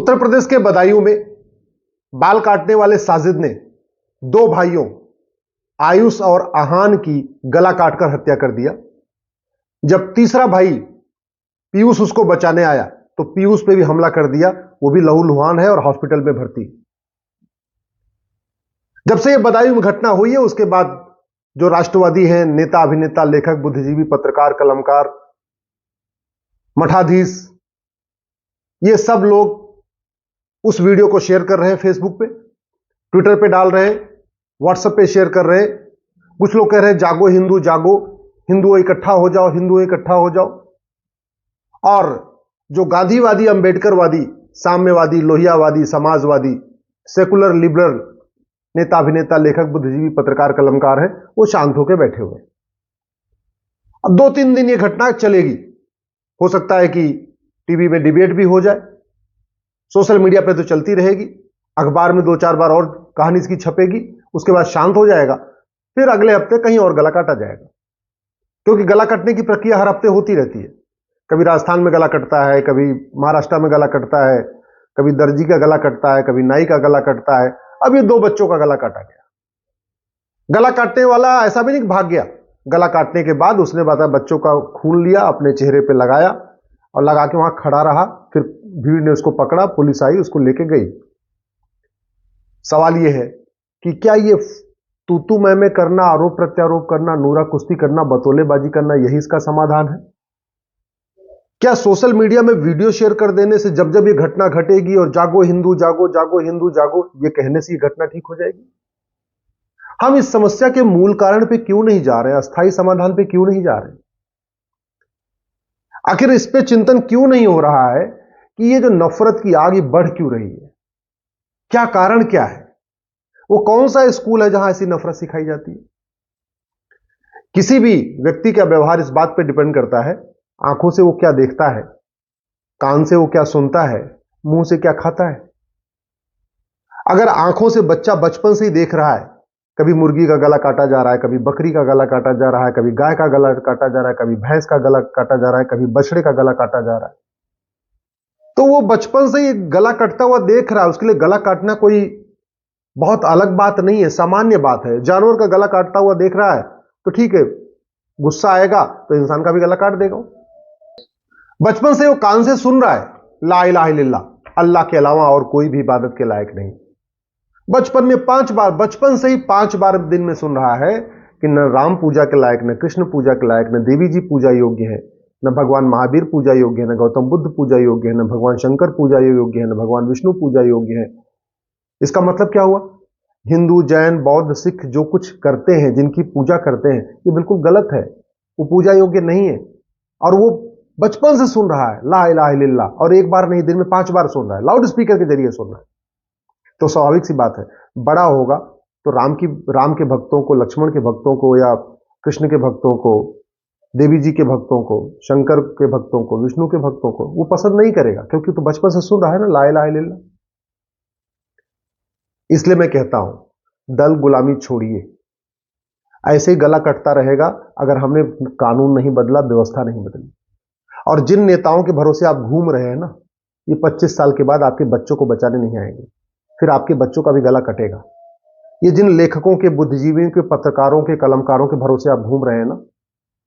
उत्तर प्रदेश के बदायूं में बाल काटने वाले साजिद ने दो भाइयों आयुष और आहान की गला काटकर हत्या कर दिया। जब तीसरा भाई पीयूष उसको बचाने आया तो पीयूष पे भी हमला कर दिया। वो भी लहूलुहान है और हॉस्पिटल में भर्ती। जब से ये बदायूं में घटना हुई है उसके बाद जो राष्ट्रवादी हैं, नेता, अभिनेता, लेखक, बुद्धिजीवी, पत्रकार, कलमकार, मठाधीश, ये सब लोग उस वीडियो को शेयर कर रहे हैं, फेसबुक पे, ट्विटर पे डाल रहे हैं, व्हाट्सएप पे शेयर कर रहे हैं। कुछ लोग कह रहे हैं जागो हिंदू, जागो हिंदुओं, इकट्ठा हो जाओ, हिंदुओं इकट्ठा हो जाओ। और जो गांधीवादी, अंबेडकरवादी, साम्यवादी, लोहियावादी, समाजवादी, सेकुलर, लिबरल नेता, अभिनेता, लेखक, बुद्धिजीवी, पत्रकार, कलमकार हैं, वो शांत होकर बैठे हुए। अब 2-3 दिन ये घटना चलेगी। हो सकता है कि टीवी में डिबेट भी हो जाए, सोशल मीडिया पे तो चलती रहेगी, अखबार में 2-4 बार और कहानी इसकी छपेगी, उसके बाद शांत हो जाएगा। फिर अगले हफ्ते कहीं और गला काटा जाएगा, क्योंकि गला कटने की प्रक्रिया हर हफ्ते होती रहती है। कभी राजस्थान में गला कटता है, कभी महाराष्ट्र में गला कटता है, कभी दर्जी का गला कटता है, कभी नाई का गला कटता है। अब ये 2 बच्चों का गला काटा गया। गला काटने वाला ऐसा भी नहीं भाग गया। गला काटने के बाद उसने बच्चों का खून लिया, अपने चेहरे पे लगाया और लगा के वहां खड़ा रहा। फिर भीड़ ने उसको पकड़ा, पुलिस आई, उसको लेके गई। सवाल यह है कि क्या ये तू मैं करना, आरोप प्रत्यारोप करना, नूरा कुश्ती करना, बतौलेबाजी करना, यही इसका समाधान है? क्या सोशल मीडिया में वीडियो शेयर कर देने से जब जब ये घटना घटेगी और जागो हिंदू, जागो, जागो हिंदू, जागो, ये कहने से ये घटना ठीक हो जाएगी? हम इस समस्या के मूल कारण पे क्यों नहीं जा रहे, अस्थायी समाधान पे क्यों नहीं जा रहे? आखिर इस पे चिंतन क्यों नहीं हो रहा है कि ये जो नफरत की आग ये बढ़ क्यों रही है? क्या कारण क्या है? वो कौन सा स्कूल है जहां ऐसी नफरत सिखाई जाती है? किसी भी व्यक्ति का व्यवहार इस बात पे डिपेंड करता है, आंखों से वो क्या देखता है, कान से वो क्या सुनता है, मुंह से क्या खाता है। अगर आंखों से बच्चा बचपन से ही देख रहा है, कभी मुर्गी का गला काटा जा रहा है, कभी बकरी का गला काटा जा रहा है, कभी गाय का गला काटा जा रहा है, कभी भैंस का गला काटा जा रहा है, कभी बछड़े का गला काटा जा रहा है, तो वो बचपन से ही गला कटता हुआ देख रहा है। उसके लिए गला काटना कोई बहुत अलग बात नहीं है, सामान्य बात है। जानवर का गला काटता हुआ देख रहा है तो ठीक है, गुस्सा आएगा तो इंसान का भी गला काट देगा। बचपन से वो कान से सुन रहा है, ला इलाहा इल्लल्लाह, अल्लाह के अलावा और कोई भी इबादत के लायक नहीं। बचपन में 5 बार, बचपन से ही 5 बार दिन में सुन रहा है कि न राम पूजा के लायक, न कृष्ण पूजा के लायक, न देवी जी पूजा योग्य है, न भगवान महावीर पूजा योग्य है, न गौतम बुद्ध पूजा योग्य है, न भगवान शंकर पूजा योग्य है, न भगवान विष्णु पूजा योग्य है। इसका मतलब क्या हुआ? हिंदू, जैन, बौद्ध, सिख जो कुछ करते हैं, जिनकी पूजा करते हैं, ये बिल्कुल गलत है, वो पूजा योग्य नहीं है। और वो बचपन से सुन रहा है ला इलाहा इल्लल्लाह, और एक बार नहीं, दिन में 5 बार सुन रहा है, लाउड स्पीकर के जरिए सुन रहा है। तो स्वाभाविक सी बात है, बड़ा होगा तो राम के भक्तों को, लक्ष्मण के भक्तों को, या कृष्ण के भक्तों को, देवी जी के भक्तों को, शंकर के भक्तों को, विष्णु के भक्तों को वो पसंद नहीं करेगा, क्योंकि तो बचपन से सुन रहा है ना ला इलाहा इल्लल्लाह। इसलिए मैं कहता हूं, दल गुलामी छोड़िए। ऐसे ही गला कटता रहेगा अगर हमने कानून नहीं बदला, व्यवस्था नहीं बदली। और जिन नेताओं के भरोसे आप घूम रहे हैं ना, ये 25 साल के बाद आपके बच्चों को बचाने नहीं आएंगे, फिर आपके बच्चों का भी गला कटेगा। ये जिन लेखकों के, बुद्धिजीवियों के, पत्रकारों के, कलमकारों के भरोसे आप घूम रहे हैं ना,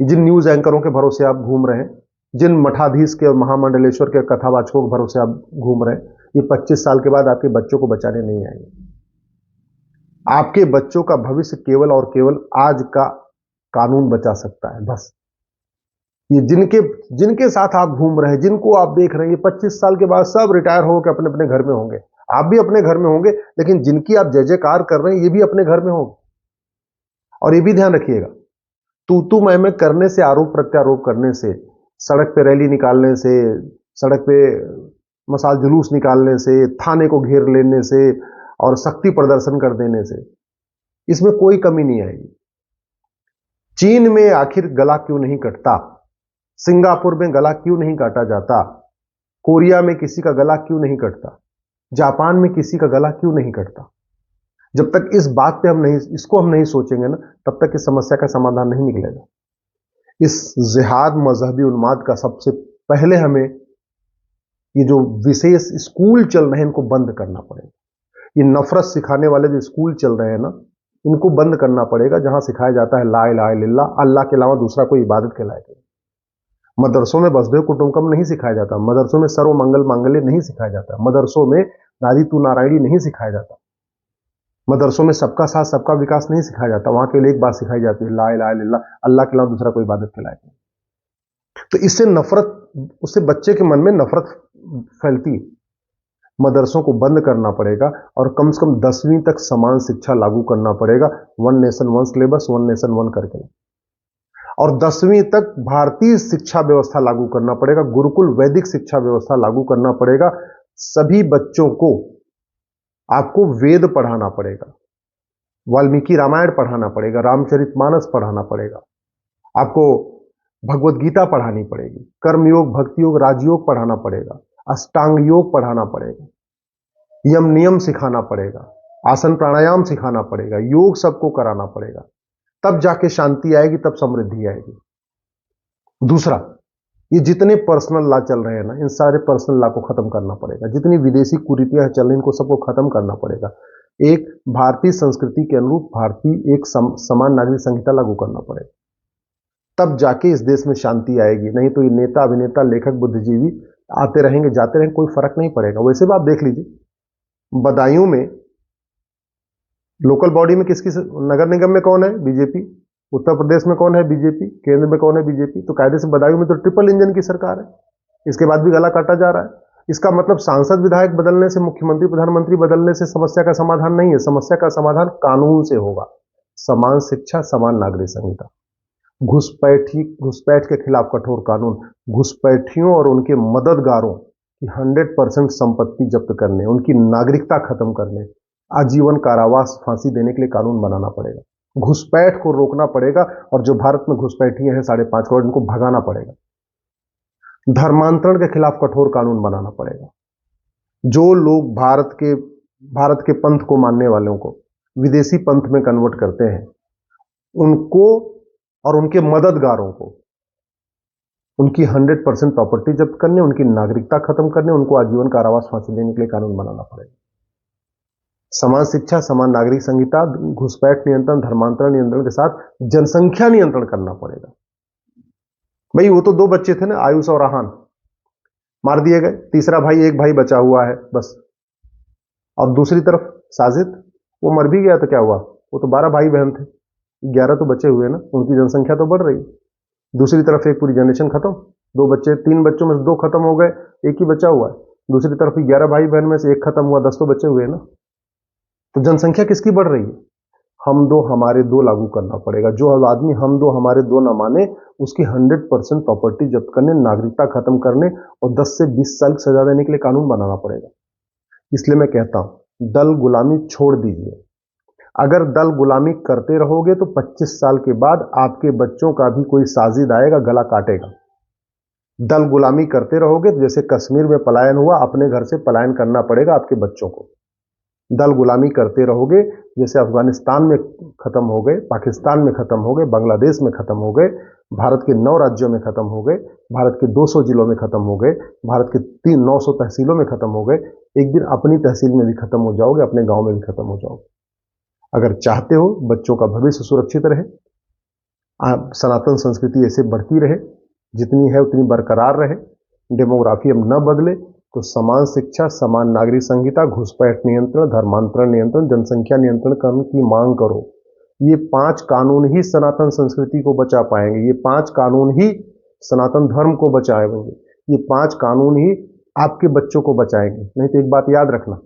जिन न्यूज एंकरों के भरोसे आप घूम रहे हैं, जिन मठाधीश के और महामंडलेश्वर के कथावाचकों के भरोसे आप घूम रहे हैं, ये 25 साल के बाद आपके बच्चों को बचाने नहीं आएंगे। आपके बच्चों का भविष्य केवल और केवल आज का कानून बचा सकता है, बस। ये जिनके साथ आप घूम रहे हैं, जिनको आप देख रहे हैं, ये 25 साल के बाद सब रिटायर होकर अपने अपने घर में होंगे। आप भी अपने घर में होंगे, लेकिन जिनकी आप जय जयकार कर रहे हैं, ये भी अपने घर में होंगे। और ये भी ध्यान रखिएगा, तू मैं करने से, आरोप प्रत्यारोप करने से, सड़क पे रैली निकालने से, सड़क पे मसाल जुलूस निकालने से, थाने को घेर लेने से और शक्ति प्रदर्शन कर देने से इसमें कोई कमी नहीं आएगी। चीन में आखिर गला क्यों नहीं कटता? सिंगापुर में गला क्यों नहीं काटा जाता? कोरिया में किसी का गला क्यों नहीं कटता? जापान में किसी का गला क्यों नहीं कटता? जब तक इस बात पे इसको हम नहीं सोचेंगे ना, तब तक इस समस्या का समाधान नहीं निकलेगा। इस जिहाद, मजहबी उन्माद का सबसे पहले हमें ये जो विशेष स्कूल चल रहे हैं इनको बंद करना पड़ेगा। ये नफरत सिखाने वाले जो स्कूल चल रहे हैं ना, इनको बंद करना पड़ेगा, जहां सिखाया जाता है ला इलाहा इल्लल्लाह, अल्लाह के अलावा दूसरा कोई इबादत के लायक नहीं। मदरसों में वसुधैव कुटुंबकम नहीं सिखाया जाता, मदरसों में सर्व मंगल मांगल्य नहीं सिखाया जाता, मदरसों में नारी तू नारायणी नहीं सिखाया जाता, मदरसों में सबका साथ सबका विकास नहीं सिखाया जाता। वहां केवल एक बात सिखाई जाती है, ला इलाहा इल्लल्लाह, अल्लाह के अलावा दूसरा कोई इबादत के लायक नहीं। तो इससे नफरत, उससे बच्चे के मन में नफरत फैलती है। मदरसों को बंद करना पड़ेगा और कम से कम 10वीं तक समान शिक्षा लागू करना पड़ेगा, one nation one syllabus, one nation one करके। और 10वीं तक भारतीय शिक्षा व्यवस्था लागू करना पड़ेगा, गुरुकुल वैदिक शिक्षा व्यवस्था लागू करना पड़ेगा। सभी बच्चों को आपको वेद पढ़ाना पड़ेगा, वाल्मीकि रामायण पढ़ाना पड़ेगा, रामचरितमानस पढ़ाना पड़ेगा, आपको भगवत गीता पढ़ानी पड़ेगी, कर्मयोग, भक्ति योग, राजयोग पढ़ाना पड़ेगा, अष्टांग योग पढ़ाना पड़ेगा, यम नियम सिखाना पड़ेगा, आसन प्राणायाम सिखाना पड़ेगा, योग सबको कराना पड़ेगा। तब जाके शांति आएगी, तब समृद्धि आएगी। दूसरा, ये जितने पर्सनल लॉ चल रहे हैं ना, इन सारे पर्सनल लॉ को खत्म करना पड़ेगा। जितनी विदेशी कुरीतियां चल रही, इनको सबको खत्म करना पड़ेगा। एक भारतीय संस्कृति के अनुरूप भारतीय एक समान नागरिक संहिता लागू करना पड़ेगा, तब जाके इस देश में शांति आएगी। नहीं तो ये नेता, अभिनेता, लेखक, बुद्धिजीवी आते रहेंगे, जाते रहेंगे, कोई फर्क नहीं पड़ेगा। वैसे भी आप देख लीजिए, बदायूं में लोकल बॉडी में किसकी, नगर निगम में कौन है? बीजेपी। उत्तर प्रदेश में कौन है? बीजेपी। केंद्र में कौन है? बीजेपी। तो कायदे से बदायूं में तो ट्रिपल इंजन की सरकार है, इसके बाद भी गला काटा जा रहा है। इसका मतलब सांसद विधायक बदलने से, मुख्यमंत्री प्रधानमंत्री बदलने से समस्या का समाधान नहीं है। समस्या का समाधान कानून से होगा। समान शिक्षा, समान नागरिक संहिता, घुसपैठ के खिलाफ कठोर कानून, घुसपैठियों और उनके मददगारों की 100% संपत्ति जब्त करने, उनकी नागरिकता खत्म करने, आजीवन कारावास, फांसी देने के लिए कानून बनाना पड़ेगा। घुसपैठ को रोकना पड़ेगा और जो भारत में घुसपैठिए हैं 5.5 करोड़, इनको भगाना पड़ेगा। धर्मांतरण के खिलाफ कठोर कानून बनाना पड़ेगा। जो लोग भारत के पंथ को मानने वालों को विदेशी पंथ में कन्वर्ट करते हैं, उनको और उनके मददगारों को उनकी 100% प्रॉपर्टी जब्त करने, उनकी नागरिकता खत्म करने, उनको आजीवन कारावास, फांसी देने के लिए कानून बनाना पड़ेगा। समान शिक्षा, समान नागरिक संहिता, घुसपैठ नियंत्रण, धर्मांतरण नियंत्रण के साथ जनसंख्या नियंत्रण करना पड़ेगा। भाई वो तो 2 बच्चे थे ना, आयुष और आहान, मार दिए गए। तीसरा भाई, एक भाई बचा हुआ है बस। और दूसरी तरफ साजिद, वो मर भी गया तो क्या हुआ? वो तो 12 भाई बहन थे, 11 तो बचे हुए ना, उनकी जनसंख्या तो बढ़ रही है। दूसरी तरफ एक पूरी जनरेशन खत्म, 2 बच्चे, 3 बच्चों में से 2 खत्म हो गए, एक ही बचा हुआ है। दूसरी तरफ 11 भाई बहन में से 1 खत्म हुआ, 10 तो बचे हुए ना। तो जनसंख्या किसकी बढ़ रही है? हम दो हमारे दो लागू करना पड़ेगा। जो आदमी हम दो हमारे दो ना माने, उसकी 100% प्रॉपर्टी जब्त करने, नागरिकता खत्म करने और 10 से 20 साल की सजा देने के लिए कानून बनाना पड़ेगा। इसलिए मैं कहता हूं, दल गुलामी छोड़ दीजिए। अगर दल गुलामी करते रहोगे तो 25 साल के बाद आपके बच्चों का भी कोई साजिद आएगा, गला काटेगा। दल गुलामी करते रहोगे तो जैसे कश्मीर में पलायन हुआ, अपने घर से पलायन करना पड़ेगा आपके बच्चों को। दल गुलामी करते रहोगे जैसे अफगानिस्तान में खत्म हो गए, पाकिस्तान में खत्म हो गए, बांग्लादेश में खत्म हो गए, भारत के 9 राज्यों में खत्म हो गए, भारत के 200 जिलों में खत्म हो गए, भारत के 900 तहसीलों में खत्म हो गए। एक दिन अपनी तहसील में भी खत्म हो जाओगे, अपने गांव में भी खत्म हो जाओगे। अगर चाहते हो बच्चों का भविष्य सुरक्षित रहे, सनातन संस्कृति ऐसे बढ़ती रहे, जितनी है उतनी बरकरार रहे, डेमोग्राफी अब न बदले, तो समान शिक्षा, समान नागरिक संहिता, घुसपैठ नियंत्रण, धर्मांतरण नियंत्रण, जनसंख्या नियंत्रण करने की मांग करो। ये 5 कानून ही सनातन संस्कृति को बचा पाएंगे। ये 5 कानून ही सनातन धर्म को बचाएंगे। ये 5 कानून ही आपके बच्चों को बचाएंगे। नहीं तो एक बात याद रखना,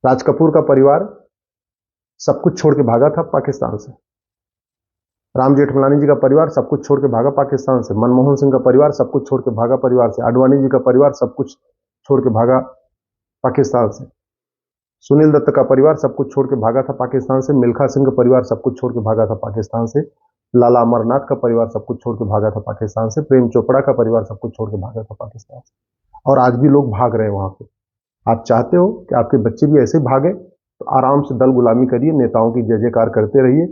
राज कपूर का परिवार सब कुछ छोड़ के भागा था पाकिस्तान से, राम जेठमलानी जी का परिवार सब कुछ छोड़ के भागा पाकिस्तान से, मनमोहन सिंह का परिवार सब कुछ छोड़ के भागा परिवार से, आडवाणी जी का परिवार सब कुछ छोड़ के भागा पाकिस्तान से, सुनील दत्त का परिवार सब कुछ छोड़ के भागा था पाकिस्तान से, मिल्खा सिंह का परिवार सब कुछ छोड़ के भागा था पाकिस्तान से, लाला अमरनाथ का परिवार सब कुछ छोड़ के भागा था पाकिस्तान से, प्रेम चोपड़ा का परिवार सब कुछ छोड़ के भागा था पाकिस्तान से। और आज भी लोग भाग रहे हैं वहां पे। आप चाहते हो कि आपके बच्चे भी ऐसे भागे, तो आराम से दल गुलामी करिए, नेताओं की जय जयकार करते रहिए,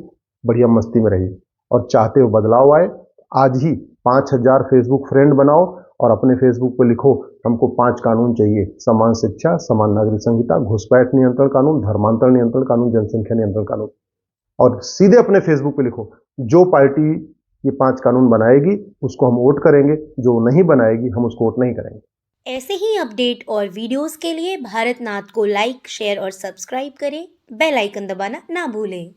बढ़िया मस्ती में रहिए। और चाहते हो बदलाव आए, आज ही 5000 फेसबुक फ्रेंड बनाओ और अपने फेसबुक पे लिखो हमको 5 कानून चाहिए, समान शिक्षा, समान नागरिक संहिता, घुसपैठ नियंत्रण कानून, धर्मांतरण नियंत्रण कानून, जनसंख्या नियंत्रण कानून, और सीधे अपने फेसबुक पे लिखो जो पार्टी ये 5 कानून बनाएगी उसको हम वोट करेंगे, जो नहीं बनाएगी हम उसको वोट नहीं करेंगे। ऐसे ही अपडेट और वीडियोस के लिए भारतनाथ को लाइक, शेयर और सब्सक्राइब करें। बेल आइकन दबाना ना भूलें।